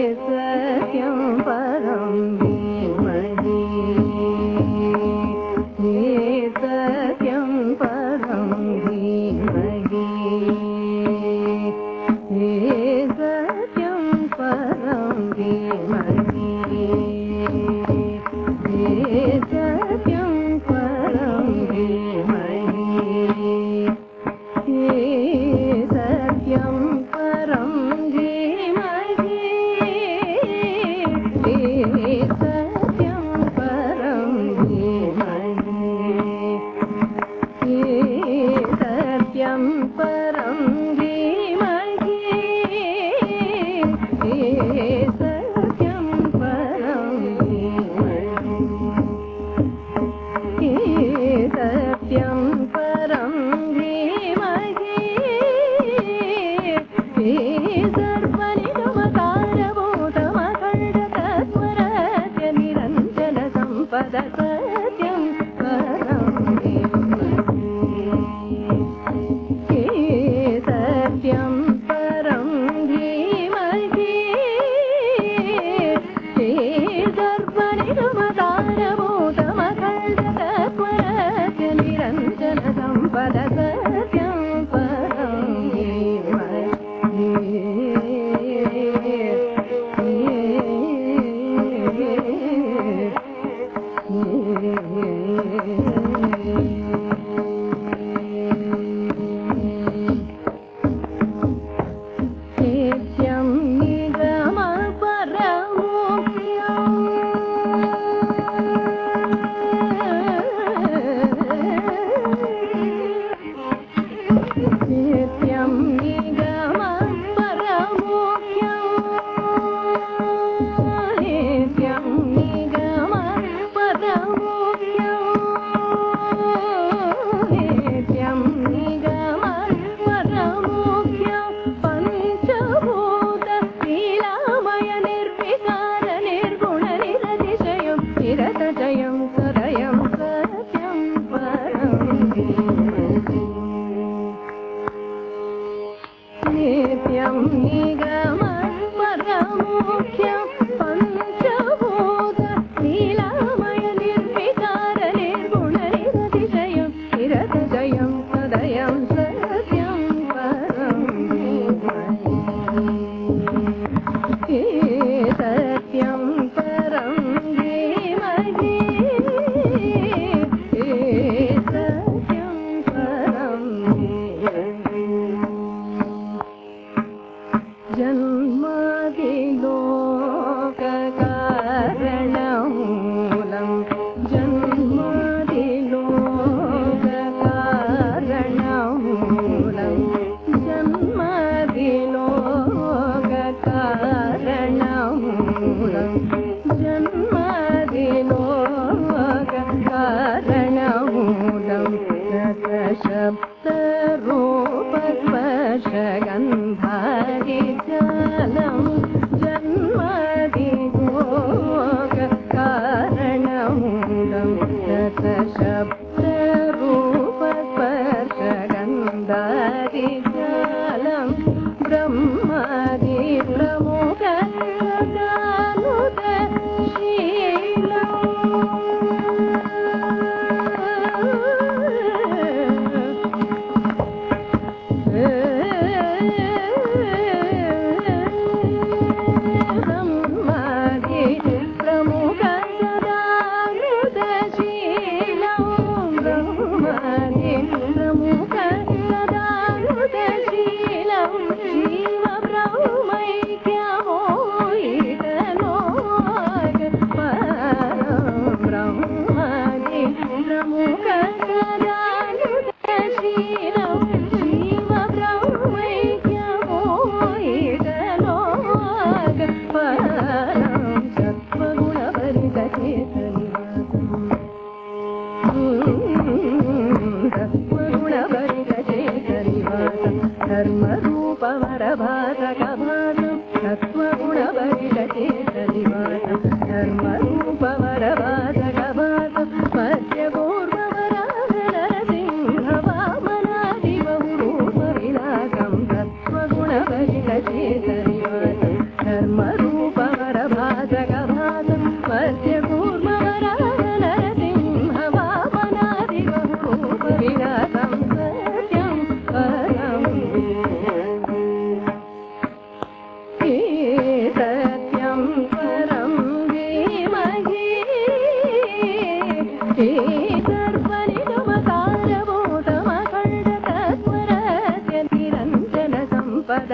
सत्यं परं धीमहि सत्यं परं धीमहि सत्यं परं धीमहि सत्यं परं धीमहि सत्यं परं धीमहि सत्यं परं धीमहि सत्यं परं धीमहि सत्यं परं धीमहि सत्यं परं धीमहि सर्वनिगमकारभूतमखण्डतत्परस्य निरञ्जनसम्पद सत्यं परं धीमहि सत्यं परं धीमहि सर्वनिगमकारभूतमखण्डतत्परस्य निरञ्जनसम्पद सत्यं परं नित्यं निगमपरमोक्ष्यम् नित्यं निगमपरमोक्ष्यम् नित्यं निगमपरमोक्ष्यम् नित्यं निगमपरमोक्ष्यम् पञ्चभूतलीलामय निर्विकार निर्गुण निरतिशयं निरतजयं सदयं सत्यं परं धीमहि नित्यं निगमपरमोक्ष्यं पञ्चभूतलीलामय निर्विकार निर्गुण निरतिशयं निरतजयं सदयं सत्यं परं धीमहि सत्यं परं धीमहि सत्यं परं धीमहि जन्मादिलोककारणमूलं जन्मादिलोककारणमूलं जन्मादिलोककारणमूलं जन्मादिलोककारणमूलं रसशब्दरूपस्पर्शगन्धादिजालं जन्मादिलोककारणमूलं रसशब्दरूपस्पर्शगन्धादिजालं धर्मरूपवरभासकभासं तत्त्वगुणपरिचेतनिवासं धर्मरूपवरभासकभासं मध्यगोर्वराहनरसिंहवामनादिबहुरूपविलासं तत्त्वगुणपरिचेतनिवासं धर्मरूप పద